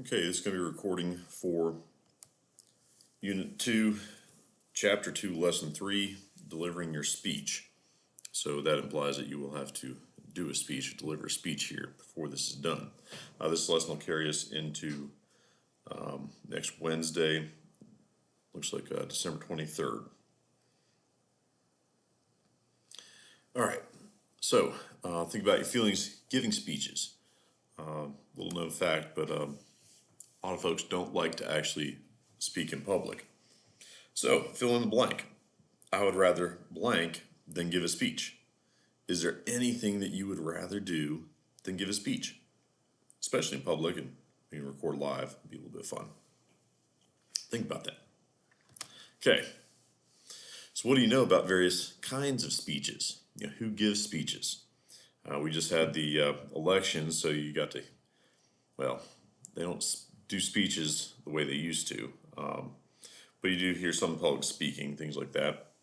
Okay, this is going to be a recording for Unit 2, Chapter 2, Lesson 3, Delivering Your Speech. So that implies that you will have to do a speech or deliver a speech here before this is done. This lesson will carry us into next Wednesday, looks like December 23rd. All right, so think about your feelings giving speeches. Little known fact, but a lot of folks don't like to actually speak in public. So fill in the blank. I would rather blank than give a speech. Is there anything that you would rather do than give a speech? Especially in public, and we can record live, it'd be a little bit of fun. Think about that. Okay, so what do you know about various kinds of speeches? Who gives speeches? We just had the election, so you got to, well, they don't do speeches the way they used to, but you do hear some public speaking, things like that,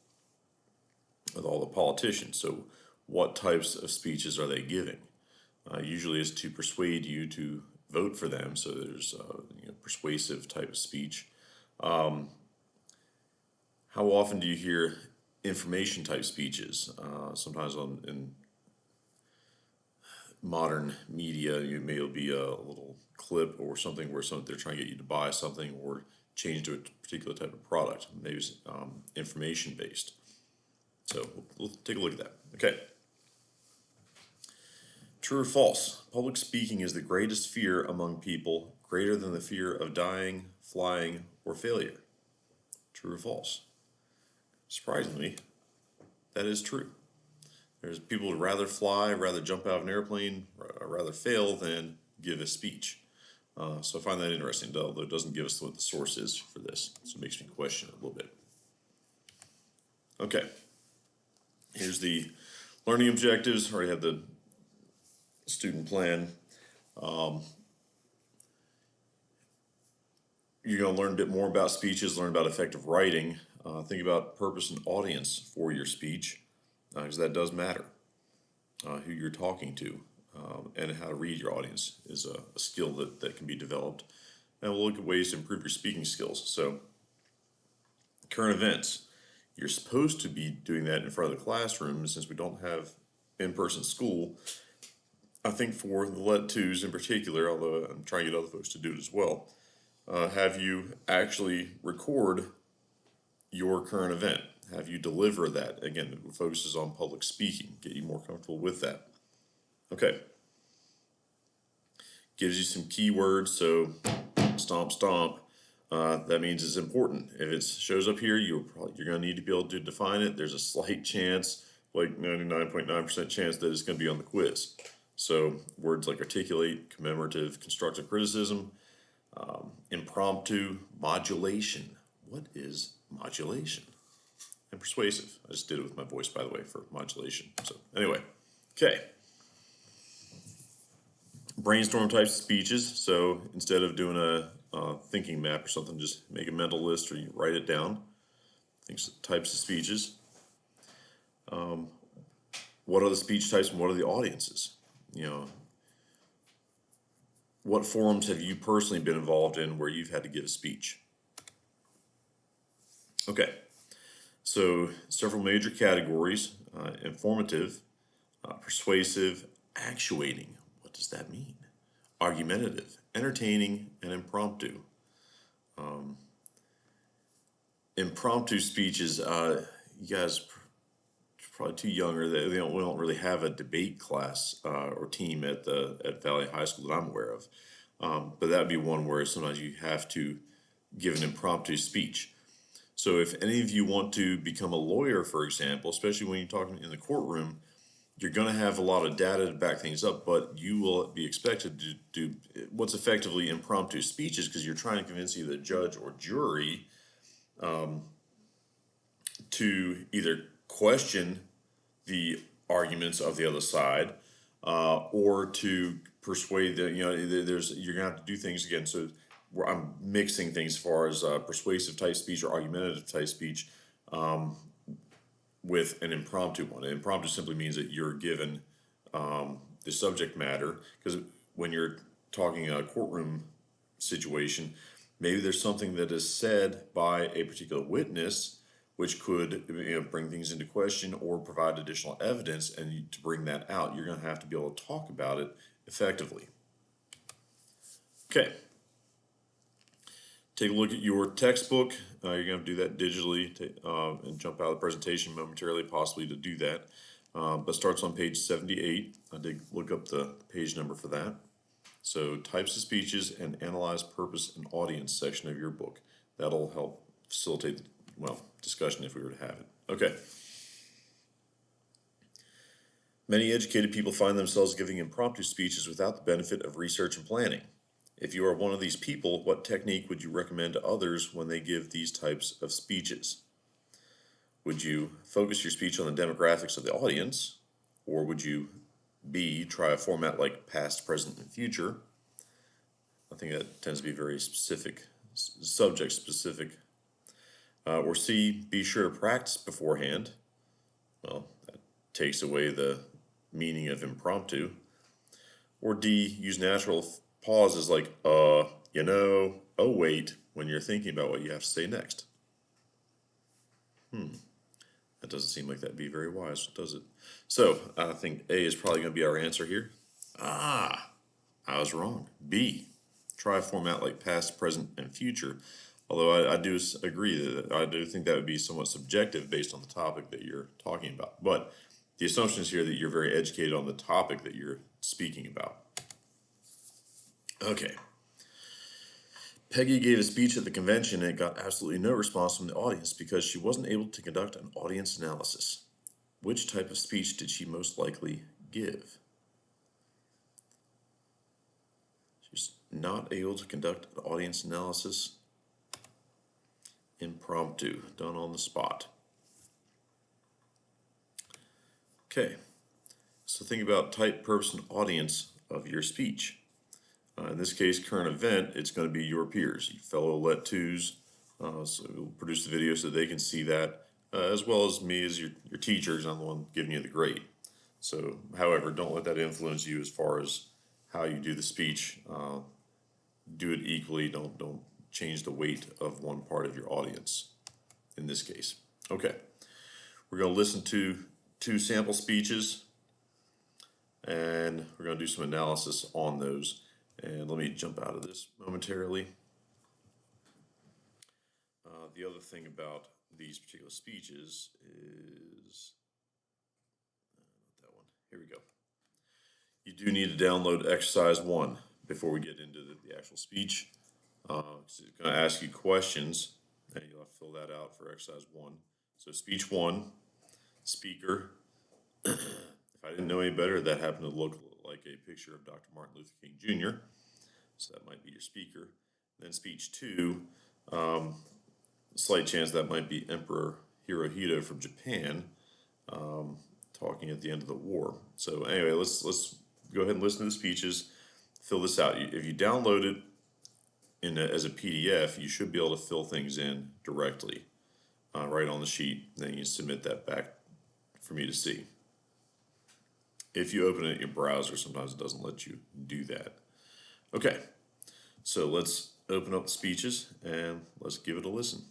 with all the politicians. So what types of speeches are they giving? Usually it's to persuade you to vote for them, so there's persuasive type of speech. How often do you hear information type speeches? Sometimes in modern media, it may be a little clip or something where they're trying to get you to buy something or change to a particular type of product. Maybe it's information based. So we'll take a look at that. Okay. True or false? Public speaking is the greatest fear among people, greater than the fear of dying, flying, or failure. True or false? Surprisingly, that is true. There's people who'd rather fly, rather jump out of an airplane, rather fail than give a speech. So I find that interesting, although it doesn't give us what the source is for this. So it makes me question it a little bit. Okay. Here's the learning objectives. I already have the student plan. You're going to learn a bit more about speeches, learn about effective writing. Think about purpose and audience for your speech, because that does matter. Who you're talking to and how to read your audience is a skill that can be developed. And we'll look at ways to improve your speaking skills. So, current events. You're supposed to be doing that in front of the classroom, since we don't have in-person school. I think for the Let 2s in particular, although I'm trying to get other folks to do it as well, have you actually record your current event. Have you deliver that. Again, it focuses on public speaking, get you more comfortable with that. Okay. Gives you some keywords, so stomp, stomp. That means it's important. If it shows up here, you're going to need to be able to define it. There's a slight chance, like 99.9% chance, that it's going to be on the quiz. So words like articulate, commemorative, constructive criticism, impromptu, modulation. What is modulation? And persuasive. I just did it with my voice, by the way, for modulation. So anyway, okay. Brainstorm types of speeches. So instead of doing a thinking map or something, just make a mental list or you write it down. Types of speeches. What are the speech types and what are the audiences? What forums have you personally been involved in where you've had to give a speech? Okay. So several major categories: informative, persuasive, actuating. What does that mean? Argumentative, entertaining, and impromptu. Impromptu speeches, you guys are probably too young, or we don't really have a debate class or team at Valley High School that I'm aware of. But that would be one where sometimes you have to give an impromptu speech. So if any of you want to become a lawyer, for example, especially when you're talking in the courtroom, you're going to have a lot of data to back things up, but you will be expected to do what's effectively impromptu speeches, because you're trying to convince either the judge or jury to either question the arguments of the other side or to persuade them. You're going to have to do things again. So I'm mixing things as far as persuasive type speech or argumentative type speech with an impromptu one. An impromptu simply means that you're given the subject matter, because when you're talking courtroom situation. Maybe there's something that is said by a particular witness which could bring things into question or provide additional evidence, and to bring that out, you're going to have to be able to talk about it effectively. Okay. Take a look at your textbook. You're going to do that digitally and jump out of the presentation momentarily, possibly to do that. But starts on page 78. I did look up the page number for that. So types of speeches and analyze purpose and audience section of your book. That'll help facilitate, well, discussion if we were to have it. Okay. Many educated people find themselves giving impromptu speeches without the benefit of research and planning. If you are one of these people, what technique would you recommend to others when they give these types of speeches? Would you focus your speech on the demographics of the audience, or would you B, try a format like past, present, and future? I think that tends to be very specific, subject specific. Or C, be sure to practice beforehand. Well, that takes away the meaning of impromptu. Or D, use natural pauses like, oh wait, when you're thinking about what you have to say next. That doesn't seem like that'd be very wise, does it? So I think A is probably going to be our answer here. I was wrong. B, try a format like past, present, and future. Although I do agree that I do think that would be somewhat subjective based on the topic that you're talking about. But the assumption is here that you're very educated on the topic that you're speaking about. Okay. Peggy gave a speech at the convention and got absolutely no response from the audience because she wasn't able to conduct an audience analysis. Which type of speech did she most likely give? She's not able to conduct an audience analysis. Impromptu, done on the spot. Okay, so think about type, purpose, and audience of your speech. In this case, current event, it's going to be your peers, your fellow Let 2s. So we'll produce the video so they can see that, as well as me as your teacher, because I'm the one giving you the grade. So, however, don't let that influence you as far as how you do the speech. Do it equally. Don't change the weight of one part of your audience in this case. Okay, we're going to listen to 2 sample speeches, and we're going to do some analysis on those. And let me jump out of this momentarily. The other thing about these particular speeches is, not that one, here we go. You do need to download exercise 1 before we get into the actual speech. It's going to ask you questions, and you'll have to fill that out for exercise 1. So speech 1, speaker. If I didn't know any better, that happened to look like a picture of Dr. Martin Luther King Jr., so that might be your speaker. Then speech 2, slight chance that might be Emperor Hirohito from Japan, talking at the end of the war. So anyway, let's go ahead and listen to the speeches, fill this out. If you download it as a PDF, you should be able to fill things in directly right on the sheet. Then you submit that back for me to see. If you open it in your browser, sometimes it doesn't let you do that. Okay, so let's open up the speeches and let's give it a listen.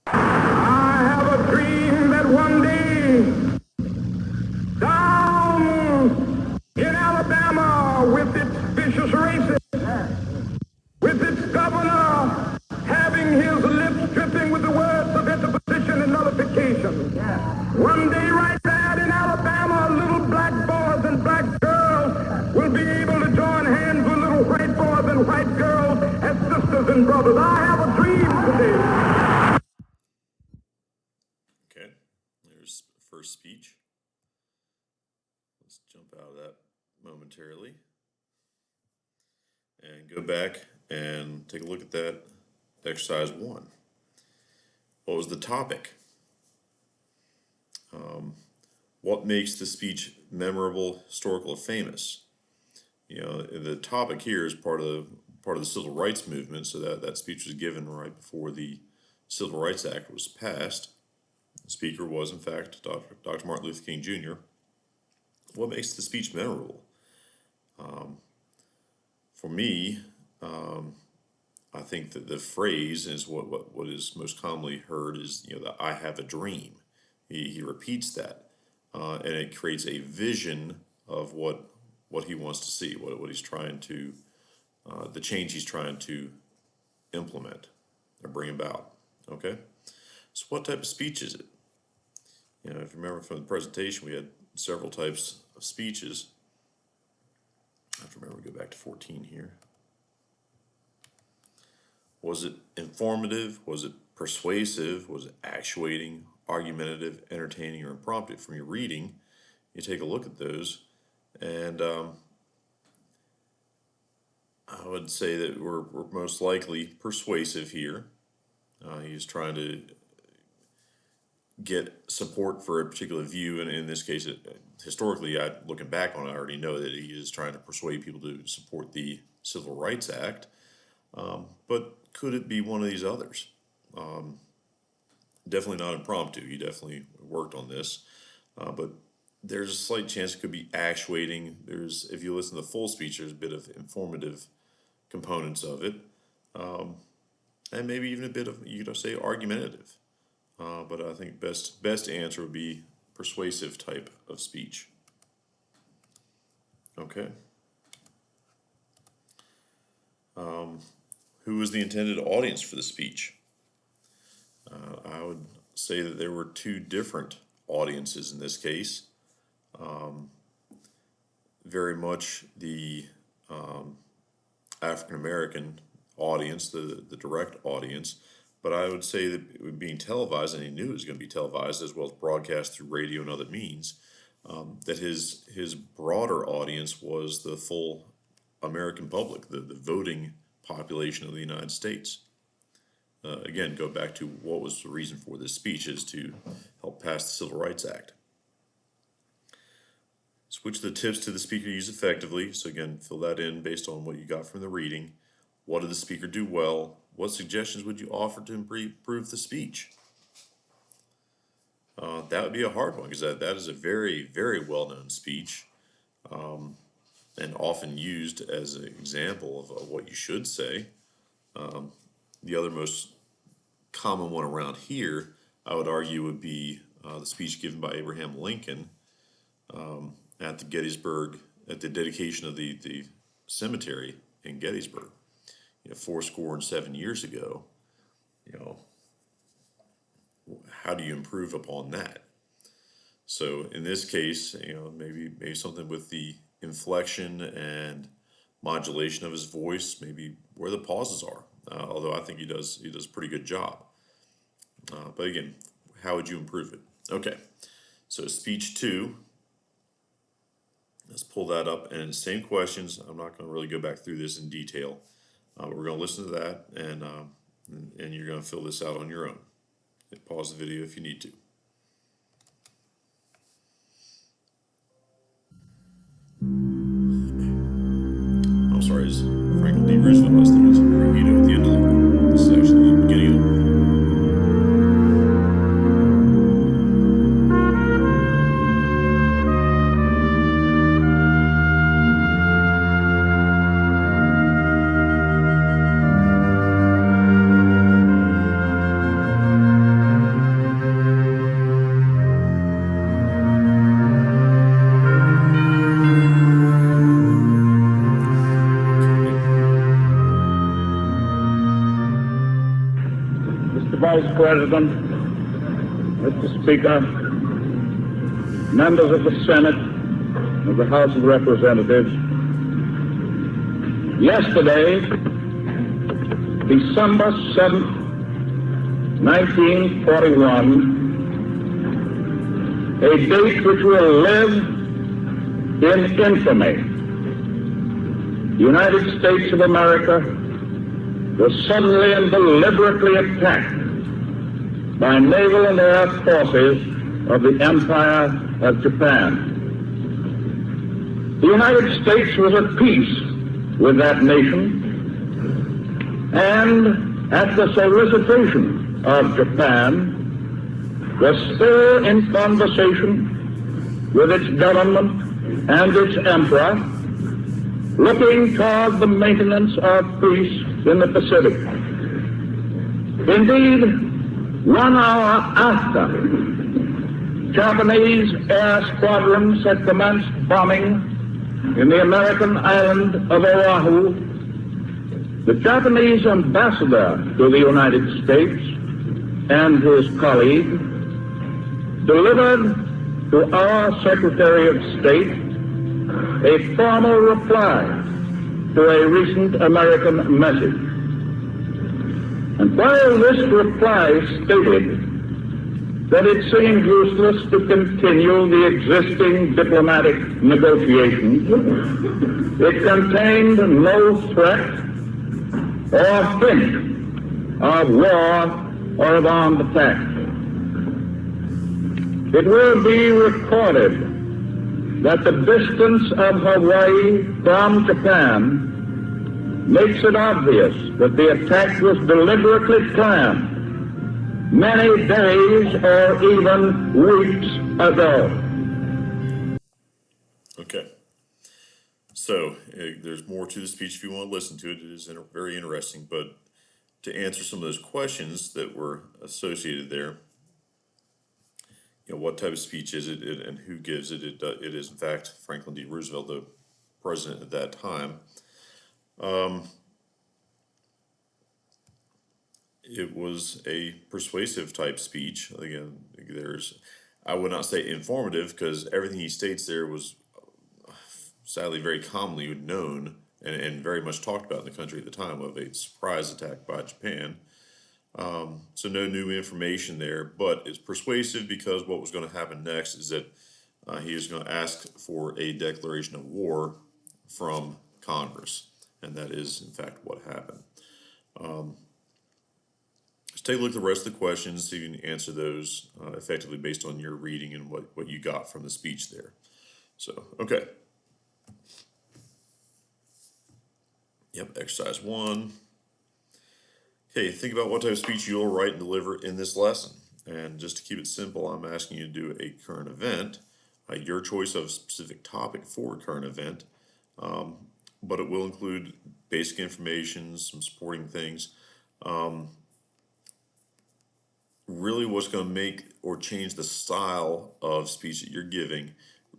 I have a dream that one day, down in Alabama, with its vicious racists, with its governor having his lips dripping with the words of interposition and nullification. One day right there in Alabama, little black boys and black girls will be able to join hands with little white boys and white girls as sisters and brothers. I have a dream today. Okay, there's the first speech. Let's jump out of that momentarily and go back and take a look at that exercise 1. What was the topic? What makes the speech memorable, historical, or famous? You know, the topic here is part of the civil rights movement, so that speech was given right before the Civil Rights Act was passed. The speaker was, in fact, Dr. Martin Luther King Jr. What makes the speech memorable? For me, I think that the phrase is what is most commonly heard is, the "I have a dream." He repeats that, and it creates a vision of what he wants to see, what he's trying to, the change he's trying to implement or bring about. Okay, so what type of speech is it? If you remember from the presentation, we had several types of speeches. I have to remember to go back to 14 here. Was it informative? Was it persuasive? Was it actuating, argumentative, entertaining, or impromptu? From your reading, you take a look at those, and I would say that we're most likely persuasive here. He's trying to get support for a particular view, and in this case, historically, looking back on it, I already know that he is trying to persuade people to support the Civil Rights Act. But could it be one of these others? Definitely not impromptu. He definitely worked on this, but there's a slight chance it could be actuating. If you listen to the full speech, there's a bit of informative components of it, and maybe even a bit of, you could say, argumentative. But I think best answer would be persuasive type of speech. Okay. Who was the intended audience for the speech? I would say that there were two different audiences in this case. Very much the African American audience, the direct audience, but I would say that it was being televised, and he knew it was going to be televised as well as broadcast through radio and other means, that his broader audience was the full American public, the voting population of the United States. Again, go back to what was the reason for this speech, is to help pass the Civil Rights Act. Switch the tips to the speaker use effectively. So again, fill that in based on what you got from the reading. What did the speaker do well? What suggestions would you offer to improve the speech? That would be a hard one, because that is a very, very well-known speech, and often used as an example of what you should say. The other most common one around here, I would argue, would be the speech given by Abraham Lincoln at the Gettysburg, at the dedication of the cemetery in Gettysburg, 77 years ago. How do you improve upon that? So in this case, maybe something with the inflection and modulation of his voice, maybe where the pauses are. Although I think he does a pretty good job. But again, how would you improve it? Okay, so speech 2. Let's pull that up, and same questions. I'm not going to really go back through this in detail, but we're going to listen to that, and you're going to fill this out on your own. Pause the video if you need to. I'm sorry, it's Franklin D. Roosevelt. I was thinking it's Hirohito at the end of the. This is actually the beginning of the. Vice President, Mr. Speaker, members of the Senate, of the House of Representatives, yesterday, December 7th, 1941, a date which will live in infamy, the United States of America was suddenly and deliberately attacked by naval and air forces of the Empire of Japan. The United States was at peace with that nation, and at the solicitation of Japan, was still in conversation with its government and its emperor, looking toward the maintenance of peace in the Pacific. Indeed, 1 hour after Japanese air squadrons had commenced bombing in the American island of Oahu, the Japanese ambassador to the United States and his colleague delivered to our Secretary of State a formal reply to a recent American message. And while this reply stated that it seemed useless to continue the existing diplomatic negotiations, it contained no threat or hint of war or of armed attack. It will be recorded that the distance of Hawaii from Japan makes it obvious that the attack was deliberately planned many days or even weeks ago. Okay. So there's more to the speech if you want to listen to it. It is very interesting, but to answer some of those questions that were associated there, what type of speech is it and who gives it? It is, in fact, Franklin D. Roosevelt, the president at that time. It was a persuasive type speech. Again, I would not say informative, because everything he states there was sadly very commonly known and very much talked about in the country at the time, of a surprise attack by Japan. So no new information there, but it's persuasive because what was going to happen next is that he was going to ask for a declaration of war from Congress, and that is in fact what happened. Let's take a look at the rest of the questions, see if you can answer those effectively based on your reading and what you got from the speech there. So, okay. Yep, exercise 1. Okay, think about what type of speech you'll write and deliver in this lesson. And just to keep it simple, I'm asking you to do a current event, your choice of a specific topic for a current event, but it will include basic information, some supporting things. Really what's going to make or change the style of speech that you're giving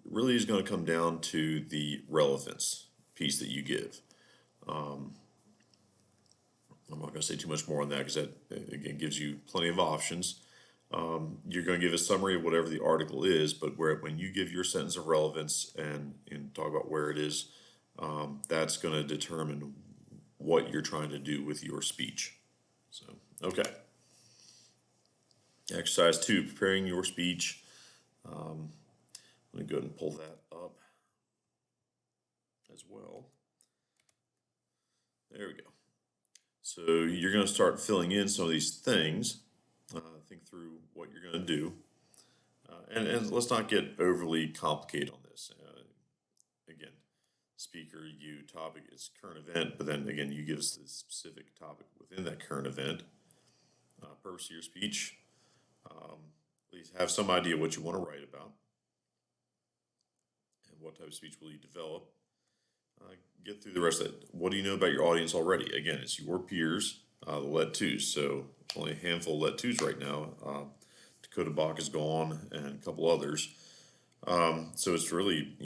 really is going to come down to the relevance piece that you give. I'm not going to say too much more on that, because that, again, gives you plenty of options. You're going to give a summary of whatever the article is, but when you give your sentence of relevance and talk about where it is, that's going to determine what you're trying to do with your speech. So, okay. Exercise 2, preparing your speech. Let me go ahead and pull that up as well. There we go. So you're going to start filling in some of these things. Think through what you're going to do. And let's not get overly complicated on this. Again, speaker, you, topic is current event, but then again, you give us the specific topic within that current event. Purpose of your speech. Please have some idea what you want to write about and what type of speech will you develop. Get through the rest of it. What do you know about your audience already? Again, it's your peers, the Let 2s. So only a handful of Let 2s right now. Dakota Bach is gone, and a couple others. So it's really,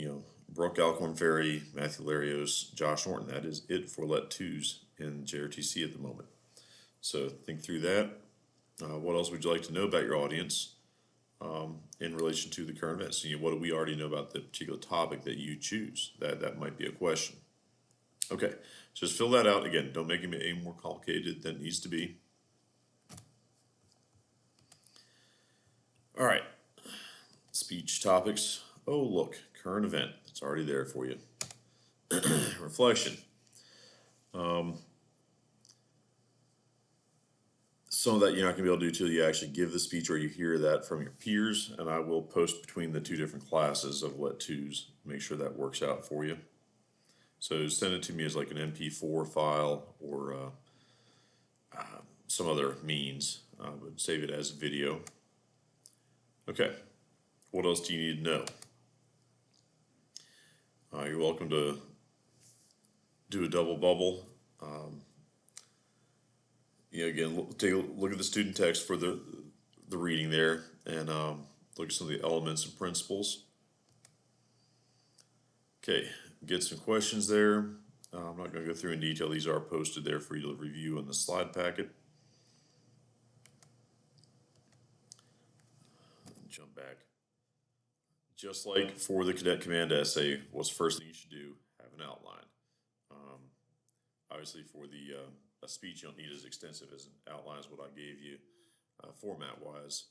Brooke Alcorn Ferry, Matthew Larios, Josh Norton. That is it for Let 2s in JROTC at the moment. So think through that. What else would you like to know about your audience in relation to the current events? What do we already know about the particular topic that you choose? That might be a question. Okay, so just fill that out. Again, don't make it any more complicated than it needs to be. All right, speech topics. Oh, look, current event. It's already there for you. Reflection. Some of that you're not going to be able to do until you actually give the speech or you hear that from your peers, and I will post between the two different classes of Let 2s. Make sure that works out for you. So send it to me as like an MP4 file or some other means, but save it as a video. Okay, what else do you need to know? You're welcome to do a double bubble. Again, take a look at the student text for the reading there, and look at some of the elements and principles. Okay, get some questions there. I'm not going to go through in detail. These are posted there for you to review in the slide packet. Jump back. Just like for the cadet command essay, what's the first thing you should do? Have an outline. Obviously, for the a speech, you don't need as extensive as an outline as what I gave you, format-wise,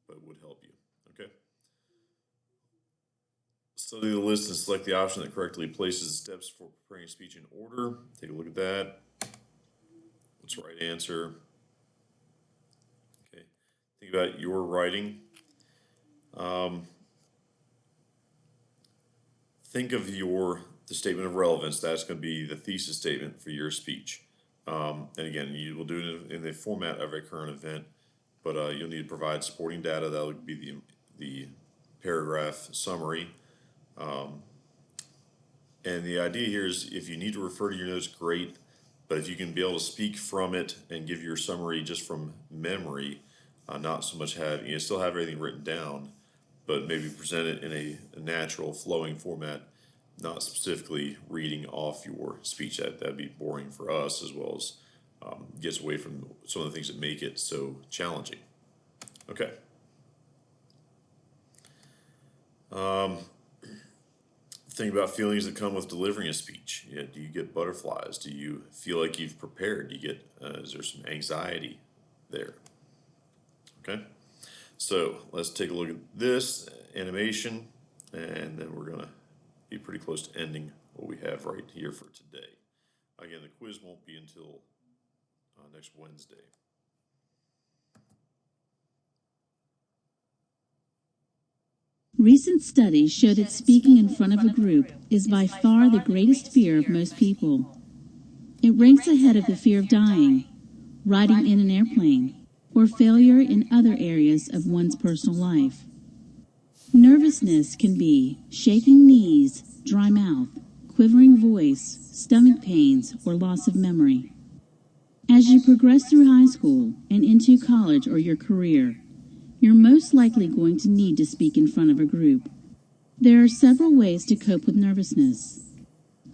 but it would help you. Okay. Study the list and select the option that correctly places the steps for preparing a speech in order. Take a look at that. What's the right answer? Okay. Think about your writing. Think of the statement of relevance. That's going to be the thesis statement for your speech. And again, you will do it in the format of a current event, but you'll need to provide supporting data. That would be the paragraph summary. And the idea here is if you need to refer to your notes, great. But if you can be able to speak from it and give your summary just from memory, not so much still have everything written down, but maybe present it in a natural flowing format, not specifically reading off your speech. That'd be boring for us, as well as gets away from some of the things that make it so challenging. Okay. Think about feelings that come with delivering a speech. Do you get butterflies? Do you feel like you've prepared? Do you get, is there some anxiety there? Okay. So let's take a look at this animation, and then we're going to be pretty close to ending what we have right here for today. Again, the quiz won't be until next Wednesday. Recent studies show that speaking in front of a group is by far the greatest fear of most people. It ranks ahead of the fear of dying, riding in an airplane, or failure in other areas of one's personal life. Nervousness can be shaking knees, dry mouth, quivering voice, stomach pains, or loss of memory. As you progress through high school and into college or your career, you're most likely going to need to speak in front of a group. There are several ways to cope with nervousness.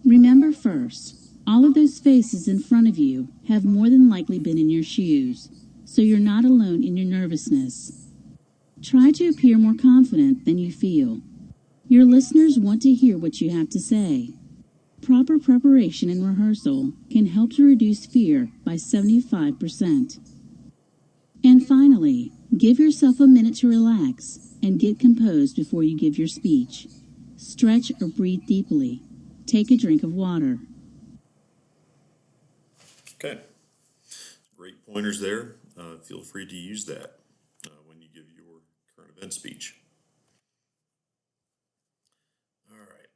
Remember first, all of those faces in front of you have more than likely been in your shoes, so you're not alone in your nervousness. Try to appear more confident than you feel. Your listeners want to hear what you have to say. Proper preparation and rehearsal can help to reduce fear by 75%. And finally, give yourself a minute to relax and get composed before you give your speech. Stretch or breathe deeply. Take a drink of water. Okay. Great pointers there. Feel free to use that when you give your current event speech. All right.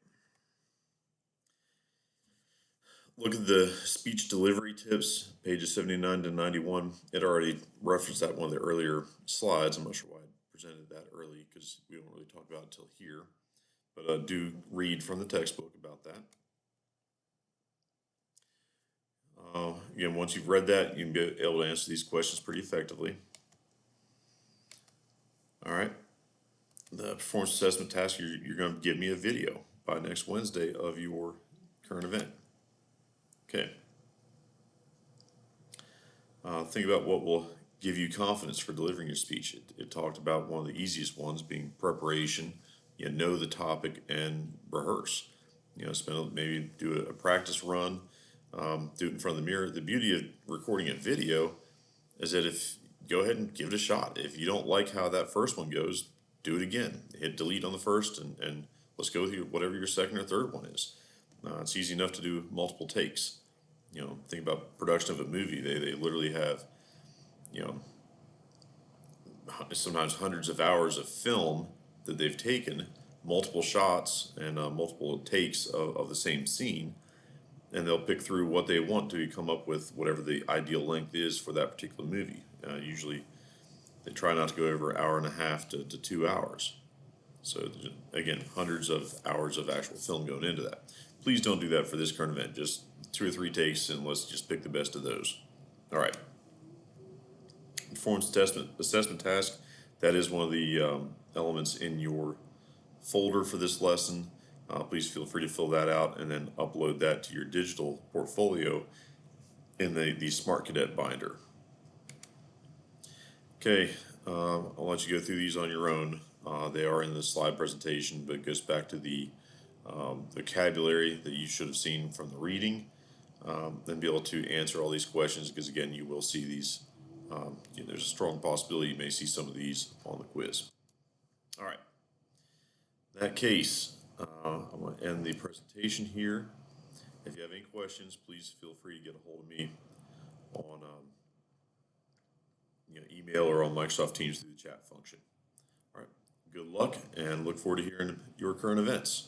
Look at the speech delivery tips, pages 79 to 91. It already referenced that one of the earlier slides. I'm not sure why I presented that early because we don't really talk about it until here. But do read from the textbook about that. Again, once you've read that, you can be able to answer these questions pretty effectively. All right. The performance assessment task, you're going to give me a video by next Wednesday of your current event. Okay. Think about what will give you confidence for delivering your speech. It talked about one of the easiest ones being preparation. Know the topic and rehearse. Maybe do a practice run. Do it in front of the mirror. The beauty of recording a video is that go ahead and give it a shot. If you don't like how that first one goes, do it again. Hit delete on the first and let's go through whatever your second or third one is. It's easy enough to do multiple takes. Think about production of a movie. They literally have, sometimes hundreds of hours of film that they've taken, multiple shots and multiple takes of the same scene, and they'll pick through what they want to come up with whatever the ideal length is for that particular movie. Usually They try not to go over an hour and a half to 2 hours. So again, hundreds of hours of actual film going into that. Please don't do that for this current event. Just 2 or 3 takes, and let's just pick the best of those. All right. Performance assessment task. That is one of the elements in your folder for this lesson. Please feel free to fill that out and then upload that to your digital portfolio in the Smart Cadet binder. Okay, I'll let you go through these on your own. They are in the slide presentation, but it goes back to the vocabulary that you should have seen from the reading, and be able to answer all these questions, because again, you will see these. There's a strong possibility you may see some of these on the quiz. All right. In that case, I'm going to end the presentation here. If you have any questions, please feel free to get a hold of me on email or on Microsoft Teams through the chat function. All right. Good luck, and look forward to hearing your current events.